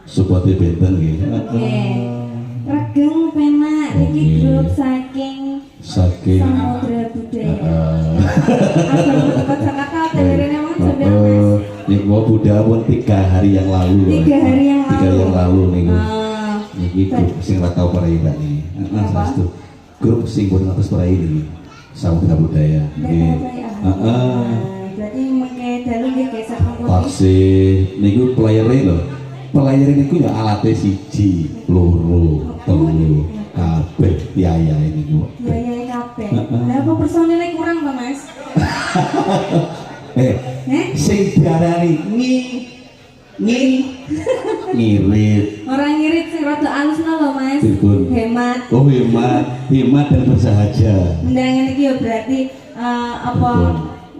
Supporte benten nggih. Regeng penak iki grup saking Samudra Budaya. Kata-kata dengerin emang sudah Mas. Nih gua budaya pun 3 hari yang lalu. 3 hari yang lalu. 3 hari yang lalu nih. Niki grup sing ora tau para ini. Saestu. Grup sing pun atas para ini. Samudra Budaya. Nggih. Berarti mengke dalu nggih geser panggung. Taksih niku playere lho. Playere niku ya alate 1, 2, 3, kabeh biayae niku. Biayae kabeh. Lah apa personile kurang to, Mas? Sing diarani ngirit. Orang ngirit sing rada alusna lho, Mas. Hemat. Oh, hemat dan bersahaja. Undangan iki ya berarti apa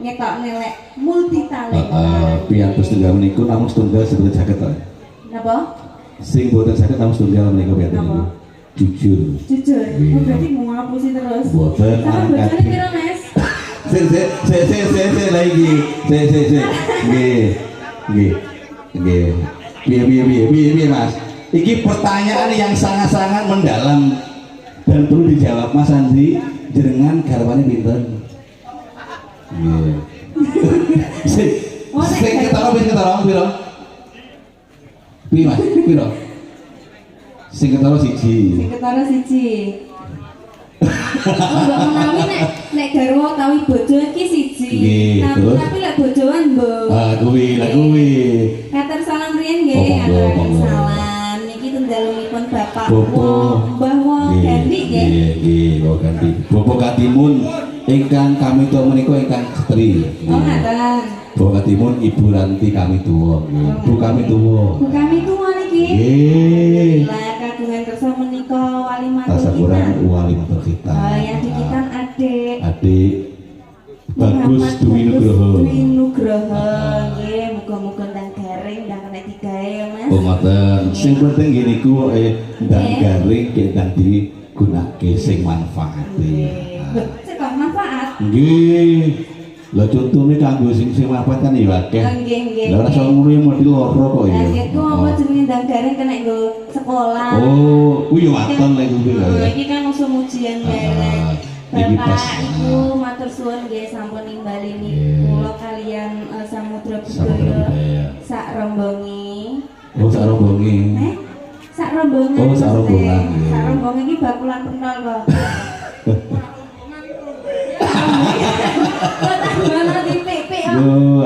nyetok nelek multi talenta. Piantus tunggal niku namung setunggal sebetulnya jaket to. Napa? Sing boten saged namung setunggal niku piantus niku. Jujur. Oh, berarti mau ngapusi terus. Boten. Sama bocane piro, Mas? Lagi. Nggih. Piye Mas? Iki pertanyaan yang sangat-sangat mendalam dan perlu dijawab Mas Andri. Jenengan garwane pinten? Nggih. Sing ketara piro? Piye Mas? Piro? Sing ketara 1. Mbok menawi nek garwa utawi bojo iki 1. Tapi lek bojoan mbok. Kuwi. Katur salam riyen nggih, aturaken salam. Niki tunggalipun Bapak Mbah Gandhi nggih. Nggih, Mbah Gandhi. Bapak Katimun ingkang kami tuwa menika ingkang setri. Oh, ngaten. Bapak Katimun Ibu Ranti kami tuwa nggih. Bu kami tuwa niki. Nggih. Lah kagungan kersa menika wali matur kita. Tasakurang wali matur kita. Yang dikitan Adik Bagus Dwi Nugroho. Nggih, muga-muga ndang garing ndang kena digawe ya, Mas. Oh, ngoten. Sing penting nggih niku ndang garing nggih ndang digunakake sing manfaate. Sing manfaat. Nggih. Lah contone kanggo sing manfaat kan ya akeh. Nggih. Lah ora sono yo mesti loro kok ya. Lah iku apa jenenge ndang garing kena nggo sekolah. Oh, kuwi yo waton lek kuwi lho. Iki kan musim ujian bareng. Bapak Ibu matur suwun nggih sampun nimbali kula kalian Samudra Budaya sak rombonge. Oh, sak rombonge. Sak rombongan. Oh, sak rombongan. Sak rombongan iki bakulan penol kok.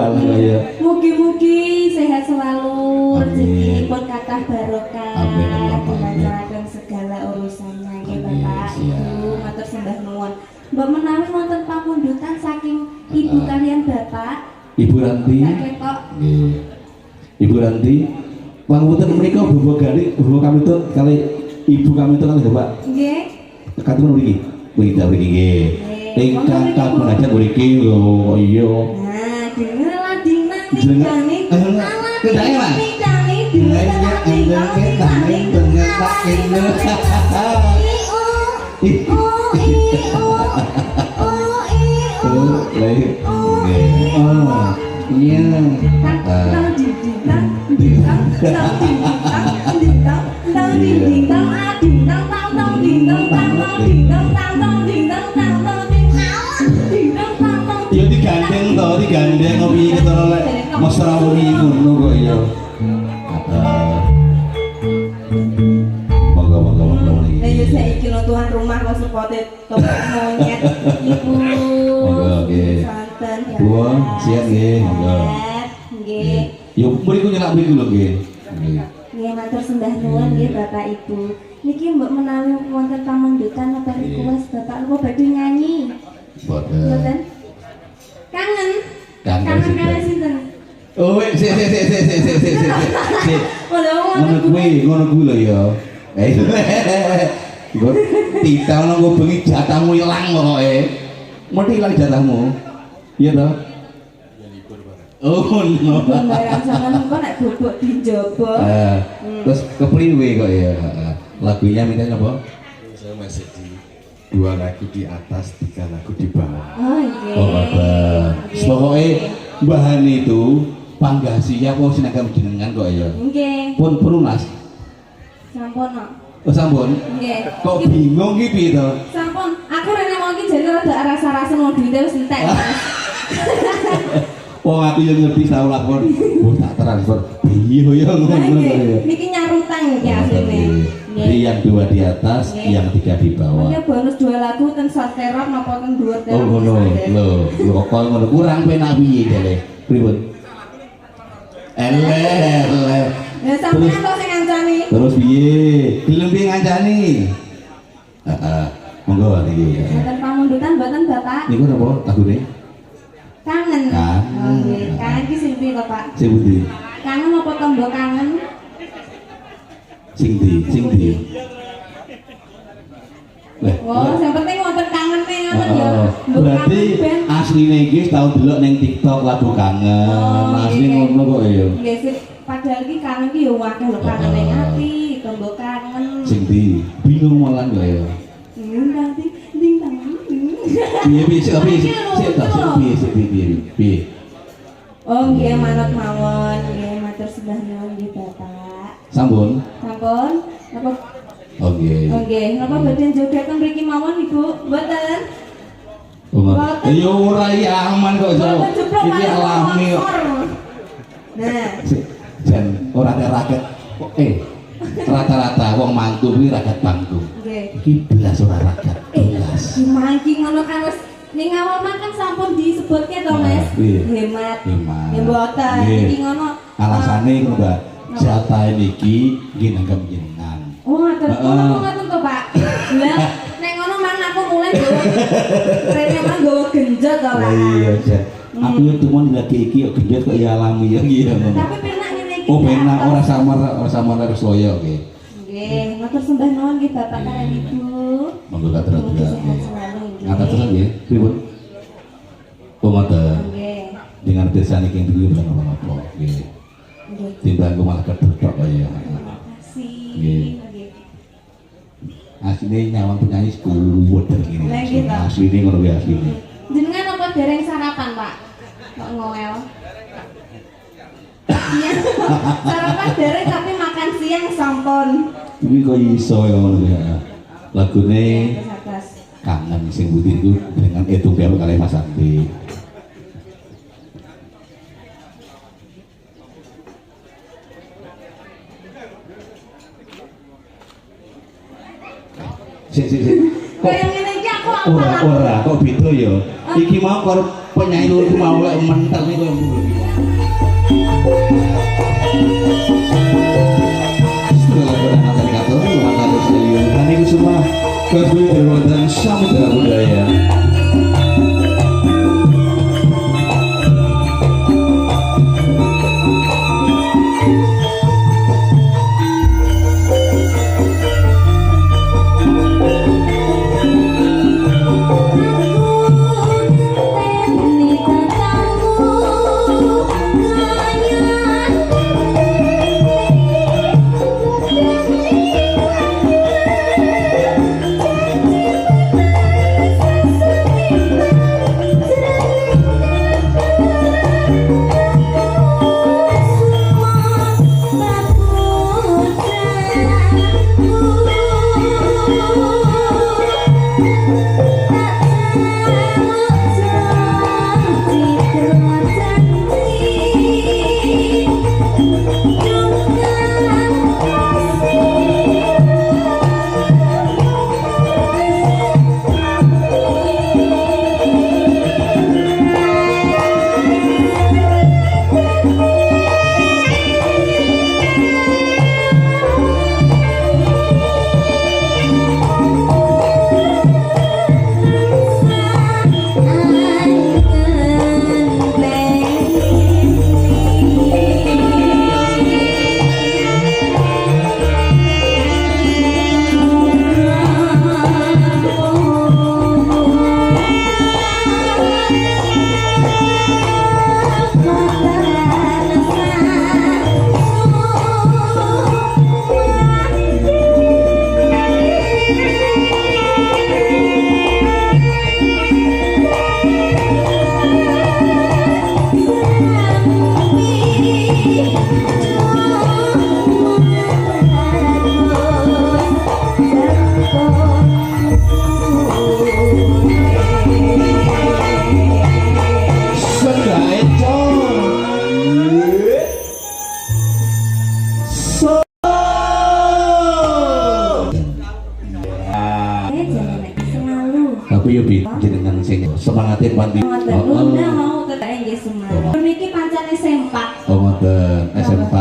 Alah kaya. Mugi-mugi sehat selalu, rezekinipun kathah barokah, dilancarkan segala urusannya nggih Bapak Ibu, matur sembah nuwun. Mbok menawi wonten pamundutan saking Ibu kalian Bapak Ibu Ranti. Nggih. Ibu Ranti, pangunten menika Bapak Gandhi, Bapak kami itu kali Ibu kami itu kali Bapak. Nggih. Katipun mriki. Mriki nggih. Ingkang kagungan mriki lho, iya. Nah, denger lah dinang Kendangnya Mas. Ya digandeng ngopi kita oleh mesra wengi ngono kok ya. Monggo iki. Lah ya saiki lo tuan rumah kok sepote topik monyet Ibu. Monggo nggih. Santen ya. Bu, siap nggih, monggo. Nggih. Yo mriku nyelak mriku lho nggih. Nggih. Nggih matur sembah nuwun nggih Bapak Ibu. Niki mbok menawi wonten pamundutan apa request Bapak lu badhe nyanyi? Mboten. Kangen kali sinten? Oh, sik. Ngono kuwi lho ya. Nggo titah nang bengi jatahmu ilang pokoke. Mesti ilang jatahmu. Iya toh? Oh, no. Barang sampean kok nek bobok dijaba. Terus kepriwe kok ya? Lagunya minta apa? Saya masih di 2 lagu di atas, 3 lagu di bawah. Oh iya. Oh bapak. Pokoknya bahan itu panggah siap kok sinagam jenengan kok ya. Nggih. Pun Mas. Sampun kok. Oh sampun. Nggih. Kok bingung ki piye to? Sampun, aku rene mau ki jane rada rasa-rasa mau duwite wis entek. Oh aku yang ngerti tau lakon. Oh tak transfer. Iya ya ngono ya. Niki nyarutang iki asline. Jadi yang 2 di atas, yang 3 di bawah. Ini bonus 2 lagu ten short teror napa ten dhuwur teror. Oh ngono. Lho kok ngono kurang penak piye dele. Pripun? Eleh. Ya sampeyan kok sing ngancani. Terus piye? Gelem piye ngancani? Heeh. Monggo niki. Mboten pamundutan mboten Bapak. Niku napa lagune? Kangen. Kangen. Oh nggih, kangen ki sing piye kok Pak? Sing pundi? Kangen apa tombol kangen? Sing ndi? Oh, yang penting wonten kangen nih ngoten ya. Berarti asline iki tau delok ning TikTok lagu kangen. Asli ngono kok ya. Nggih sih, padahal iki kangen ki ya akeh lho kangen ning ati, tombol kangen. Sing ndi? Bingung malah kok ya. Nanti ding dang. Piye sik piye. Oh nggih manut mawon, nggih matur sembah nuwun nggih Bapak. Sampun? Sampun? Napa? Oh nggih. Oh nggih, napa badhe jogetan mriki mawon Ibu? Mboten. Ya ora iki aman kok Jo. Iki alami kok. Nah, Jan ora ada raket. Rata-rata wong mantu kuwi raket bangku. nggih. Iki belas ora raket. Belas. Gimana ngono kan wis ning awal kan sampun disebutke to Mas. Hemat. Ya mboten. Iki ngono. Alasane ngono Mbak. Jatah niki nggih nanggap jenengan. Oh, ngaten. Ngoten to, Pak. Lah, nek ngono mang aku mulai gowo. Rene mang gowo genjot to, Pak. Iya, Jan. Aku yo tumun lagi iki yo genjot kok ya alami ya gitu. Tapi penak ngene iki. Oh, penak ora samar harus loyo nggih. Nggih, matur sembah nuwun nggih Bapak kalian Ibu. Monggo katur Mugi juga. sehat selalu nggih. Ngatur terus nggih. Pripun? Oh, ngoten. Nggih. Dengan desa niki duwe bukan apa-apa. Nggih. Nggih. Timbang malah kedhok kaya. Terima kasih. Nggih. Nggih. asline nyawang penyanyi kuwet iki. Lah gitu. Asline ngono kuwi asline. Jenengan apa dereng sarapan, Pak? Kok ngowel? Iya. Sarapan dereng tapi makan siang sampun. Iki kok iso ya ngono ya. Lagune Terus kangen sing putih iku dengan Etung Bel kali Mas Andi. Sik. Kayak ngene iki aku apa? Ora kok beda ya. Iki mau karo penyanyi loro mau lek mentel niku yang ngono iki. Dan Samudra Budaya. Aku yo bi jenengan sing semangate panti. Ngoten luna mau tetep nggih semangat. Niki pancane sempak. Oh ngoten, SMK.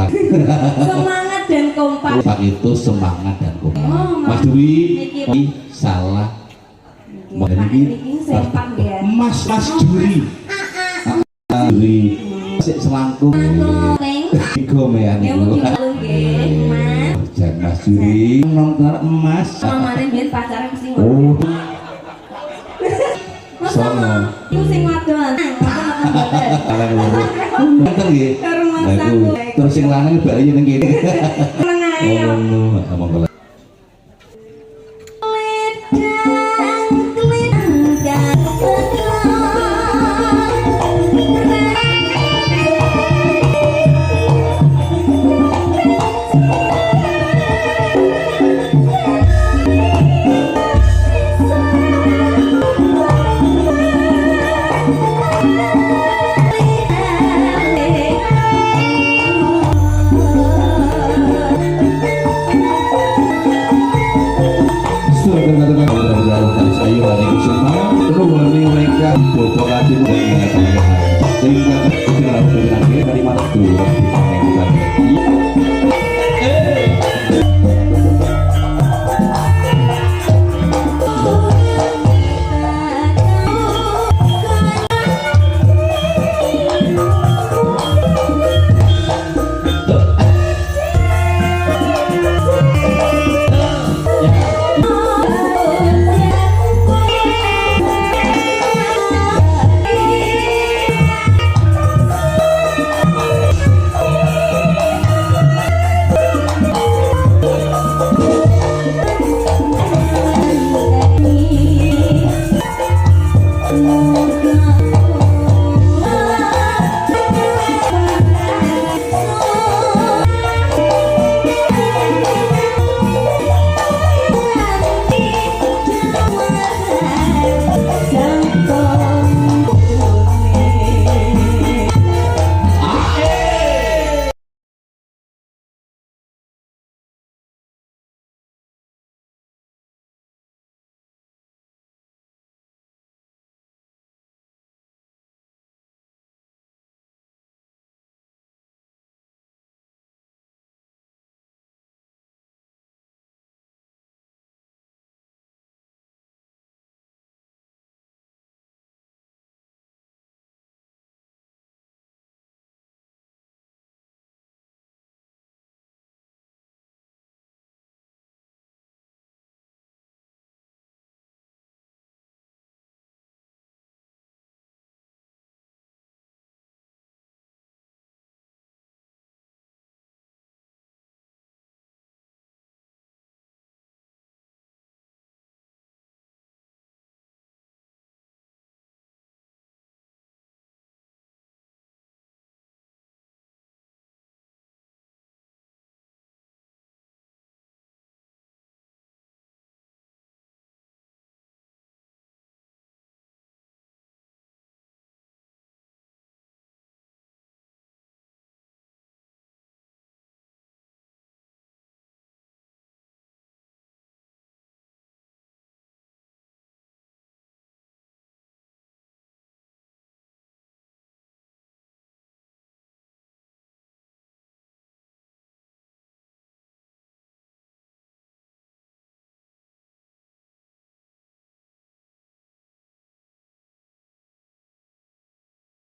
Semangat dan kompak. Pak itu semangat dan kompak. Oh, Mas Dwi niki salah. Pak niki sempak ya. Mas Juri. Juri. Sik selangkung. Iku mean Ya iku. mungkin belum nggih, Mas. Jan Mas Juri nongkrong emas. Mamane biyen pacaran mesti ngono. Oh, Mas Sono. sama iku sing wadon. alang loro. Nonton nggih. Karo Mas Lah iku aku. terus sing lanang bali nang kene. Meneng ae ya. Oh, ngomong